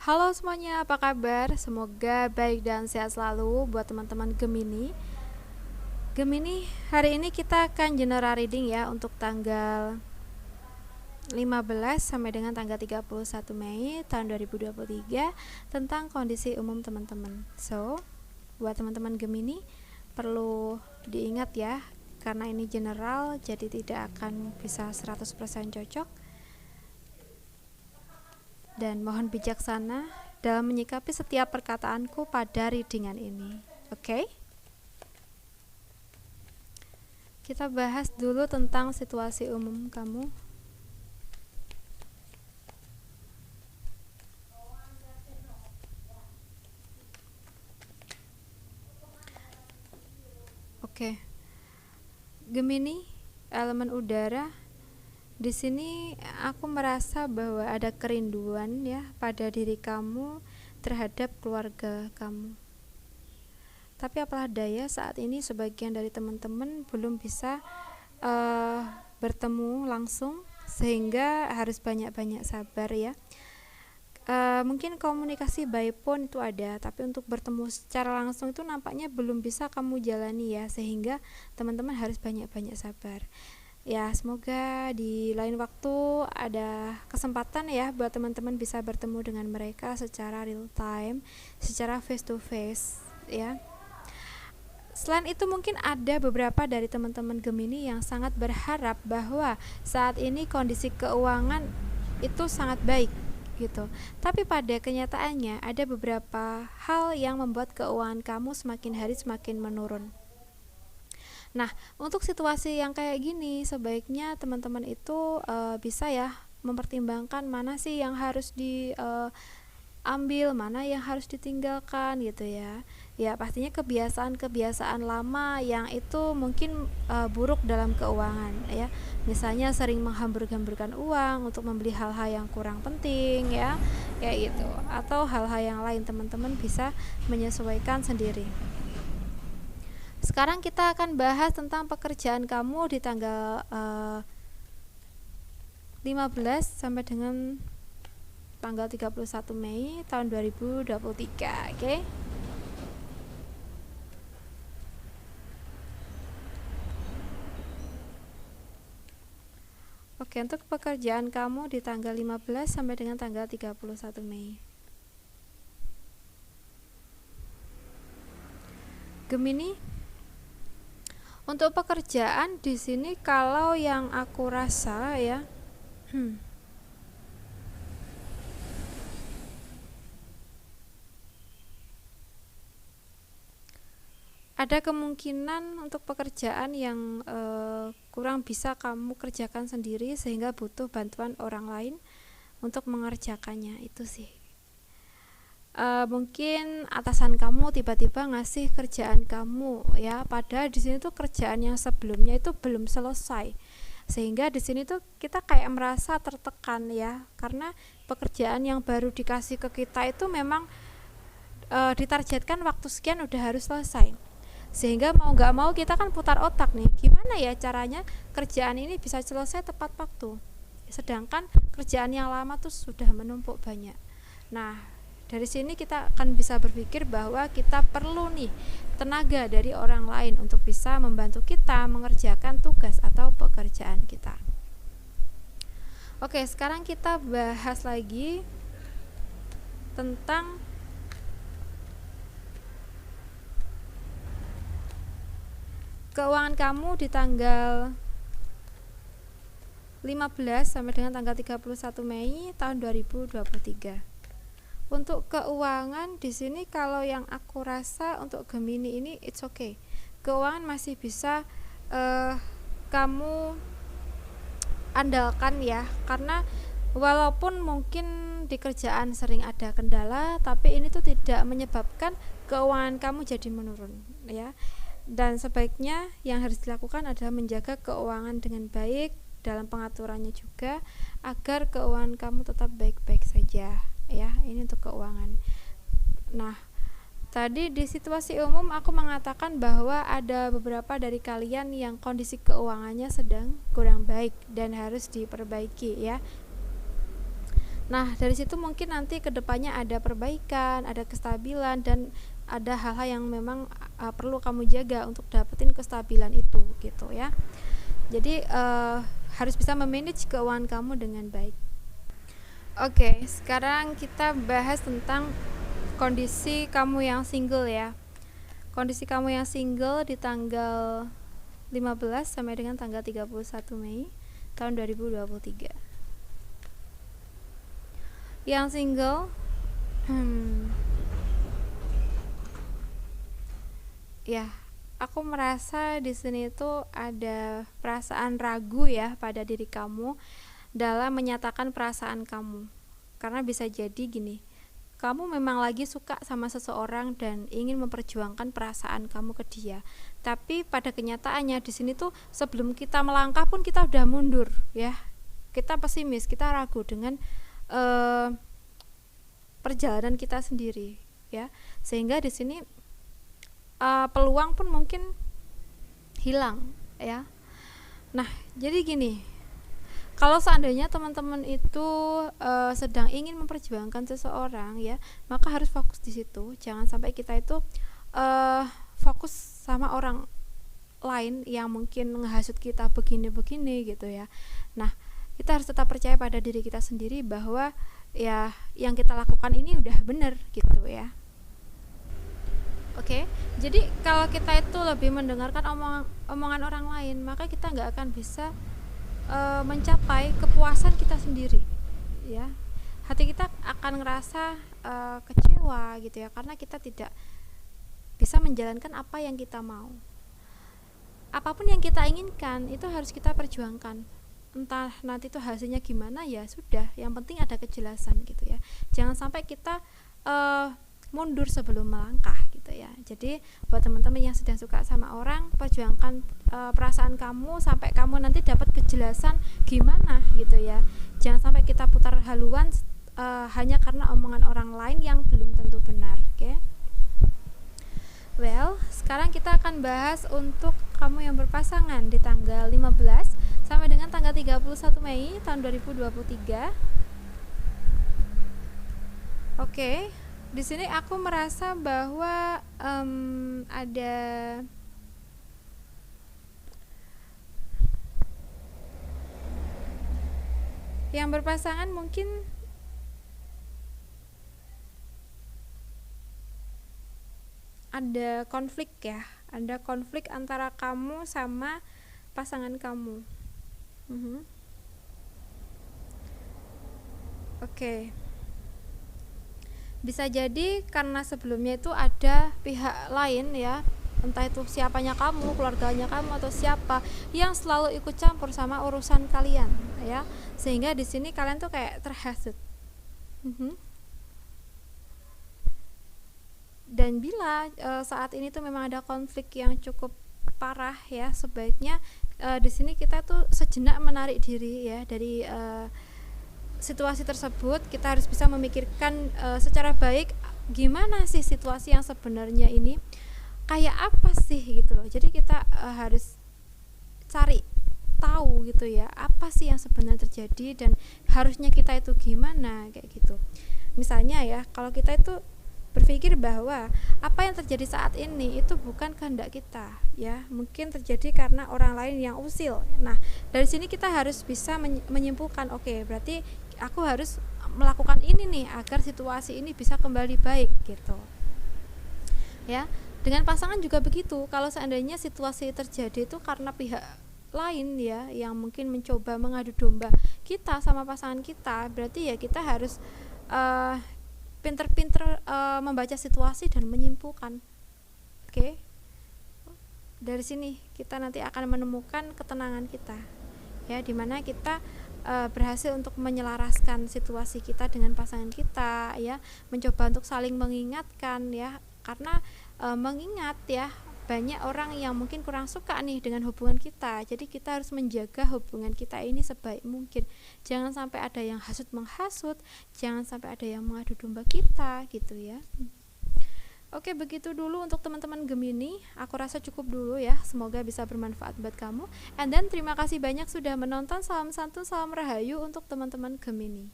Halo semuanya, apa kabar? Semoga baik dan sehat selalu buat teman-teman Gemini. Gemini, hari ini kita akan general reading ya untuk tanggal 15 sampai dengan tanggal 31 Mei tahun 2023 tentang kondisi umum teman-teman. So, buat teman-teman Gemini perlu diingat ya, karena ini general jadi tidak akan bisa 100% cocok. Dan mohon bijaksana dalam menyikapi setiap perkataanku pada readingan ini. Oke? Kita bahas dulu tentang situasi umum kamu. Oke. Gemini, elemen udara. Di sini aku merasa bahwa ada kerinduan ya pada diri kamu terhadap keluarga kamu. Tapi apalah daya, saat ini sebagian dari teman-teman belum bisa bertemu langsung, sehingga harus banyak-banyak sabar ya. Mungkin komunikasi by phone itu ada, tapi untuk bertemu secara langsung itu nampaknya belum bisa kamu jalani ya, sehingga teman-teman harus banyak-banyak sabar. Ya, semoga di lain waktu ada kesempatan ya buat teman-teman bisa bertemu dengan mereka secara real time, secara face to face ya. Selain itu mungkin ada beberapa dari teman-teman Gemini yang sangat berharap bahwa saat ini kondisi keuangan itu sangat baik gitu. Tapi pada kenyataannya ada beberapa hal yang membuat keuangan kamu semakin hari semakin menurun. Nah, untuk situasi yang kayak gini, sebaiknya teman-teman itu bisa ya mempertimbangkan mana sih yang harus diambil, mana yang harus ditinggalkan gitu ya. Ya, pastinya kebiasaan-kebiasaan lama yang itu mungkin buruk dalam keuangan ya. Misalnya sering menghambur-hamburkan uang untuk membeli hal-hal yang kurang penting ya, kayak gitu. Atau hal-hal yang lain, teman-teman bisa menyesuaikan sendiri. Sekarang kita akan bahas tentang pekerjaan kamu di tanggal 15 sampai dengan tanggal 31 Mei tahun 2023. Oke? Oke, untuk pekerjaan kamu di tanggal 15 sampai dengan tanggal 31 Mei. Gemini, untuk pekerjaan di sini kalau yang aku rasa ya, ada kemungkinan untuk pekerjaan yang kurang bisa kamu kerjakan sendiri sehingga butuh bantuan orang lain untuk mengerjakannya, itu sih. Mungkin atasan kamu tiba-tiba ngasih kerjaan kamu ya, padahal di sini tuh kerjaan yang sebelumnya itu belum selesai, sehingga di sini tuh kita kayak merasa tertekan ya, karena pekerjaan yang baru dikasih ke kita itu memang ditargetkan waktu sekian udah harus selesai, sehingga mau nggak mau kita kan putar otak nih, gimana ya caranya kerjaan ini bisa selesai tepat waktu, sedangkan kerjaan yang lama tuh sudah menumpuk banyak. Nah, dari sini kita akan bisa berpikir bahwa kita perlu nih tenaga dari orang lain untuk bisa membantu kita mengerjakan tugas atau pekerjaan kita. Oke, sekarang kita bahas lagi tentang keuangan kamu di tanggal 15 sampai dengan tanggal 31 Mei tahun 2023. Untuk keuangan di sini kalau yang aku rasa untuk Gemini ini it's okay. Keuangan masih bisa kamu andalkan ya, karena walaupun mungkin di kerjaan sering ada kendala, tapi ini tuh tidak menyebabkan keuangan kamu jadi menurun ya. Dan sebaiknya yang harus dilakukan adalah menjaga keuangan dengan baik dalam pengaturannya juga, agar keuangan kamu tetap baik-baik saja ya. Ini untuk keuangan. Nah, tadi di situasi umum aku mengatakan bahwa ada beberapa dari kalian yang kondisi keuangannya sedang kurang baik dan harus diperbaiki ya. Nah, dari situ mungkin nanti kedepannya ada perbaikan, ada kestabilan, dan ada hal-hal yang memang perlu kamu jaga untuk dapetin kestabilan itu gitu ya. Jadi harus bisa memanage keuangan kamu dengan baik. Oke, sekarang kita bahas tentang kondisi kamu yang single ya. Kondisi kamu yang single di tanggal 15 sampai dengan tanggal 31 Mei tahun 2023. Yang single ya, aku merasa di sini tuh ada perasaan ragu ya pada diri kamu dalam menyatakan perasaan kamu. Karena bisa jadi gini, kamu memang lagi suka sama seseorang dan ingin memperjuangkan perasaan kamu ke dia. Tapi pada kenyataannya di sini tuh sebelum kita melangkah pun kita udah mundur ya. Kita pesimis, kita ragu dengan perjalanan kita sendiri ya. Sehingga di sini peluang pun mungkin hilang ya. Nah, jadi gini, kalau seandainya teman-teman itu sedang ingin memperjuangkan seseorang ya, maka harus fokus di situ. Jangan sampai kita itu fokus sama orang lain yang mungkin menghasut kita begini-begini gitu ya. Nah, kita harus tetap percaya pada diri kita sendiri bahwa ya yang kita lakukan ini udah benar gitu ya. Oke, jadi kalau kita itu lebih mendengarkan omongan orang lain, maka kita nggak akan bisa mencapai kepuasan kita sendiri ya. Hati kita akan ngerasa kecewa gitu ya, karena kita tidak bisa menjalankan apa yang kita mau. Apapun yang kita inginkan itu harus kita perjuangkan, entah nanti itu hasilnya gimana, ya sudah, yang penting ada kejelasan gitu ya. Jangan sampai kita mundur sebelum melangkah gitu ya. Jadi buat teman-teman yang sedang suka sama orang, perjuangkan perasaan kamu sampai kamu nanti dapat kejelasan gimana gitu ya. Jangan sampai kita putar haluan hanya karena omongan orang lain yang belum tentu benar. Oke. Well, sekarang kita akan bahas untuk kamu yang berpasangan di tanggal 15 sampai dengan tanggal 31 Mei tahun 2023. Oke. Di sini aku merasa bahwa ada yang berpasangan mungkin ada konflik ya, ada konflik antara kamu sama pasangan kamu. Oke. Bisa jadi karena sebelumnya itu ada pihak lain ya, entah itu siapanya kamu, keluarganya kamu, atau siapa yang selalu ikut campur sama urusan kalian ya, sehingga di sini kalian tuh kayak terhasut. Dan bila saat ini tuh memang ada konflik yang cukup parah ya, sebaiknya di sini kita tuh sejenak menarik diri ya dari situasi tersebut. Kita harus bisa memikirkan secara baik gimana sih situasi yang sebenarnya ini, kayak apa sih gitu loh. Jadi kita harus cari tahu gitu ya, apa sih yang sebenarnya terjadi dan harusnya kita itu gimana kayak gitu. Misalnya ya, kalau kita itu berpikir bahwa apa yang terjadi saat ini itu bukan kehendak kita ya, mungkin terjadi karena orang lain yang usil. Nah, dari sini kita harus bisa menyimpulkan, oke, berarti aku harus melakukan ini nih agar situasi ini bisa kembali baik gitu ya. Dengan pasangan juga begitu. Kalau seandainya situasi terjadi itu karena pihak lain ya yang mungkin mencoba mengadu domba kita sama pasangan kita, berarti ya kita harus pinter-pinter membaca situasi dan menyimpulkan. Oke. Dari sini kita nanti akan menemukan ketenangan kita ya, dimana kita berhasil untuk menyelaraskan situasi kita dengan pasangan kita ya, mencoba untuk saling mengingatkan ya, karena mengingat ya, banyak orang yang mungkin kurang suka nih dengan hubungan kita. Jadi kita harus menjaga hubungan kita ini sebaik mungkin. Jangan sampai ada yang hasut menghasut, jangan sampai ada yang mengadu domba kita gitu ya. Oke, begitu dulu untuk teman-teman Gemini. Aku rasa cukup dulu ya. Semoga bisa bermanfaat buat kamu. And then terima kasih banyak sudah menonton. Salam santun, salam rahayu untuk teman-teman Gemini.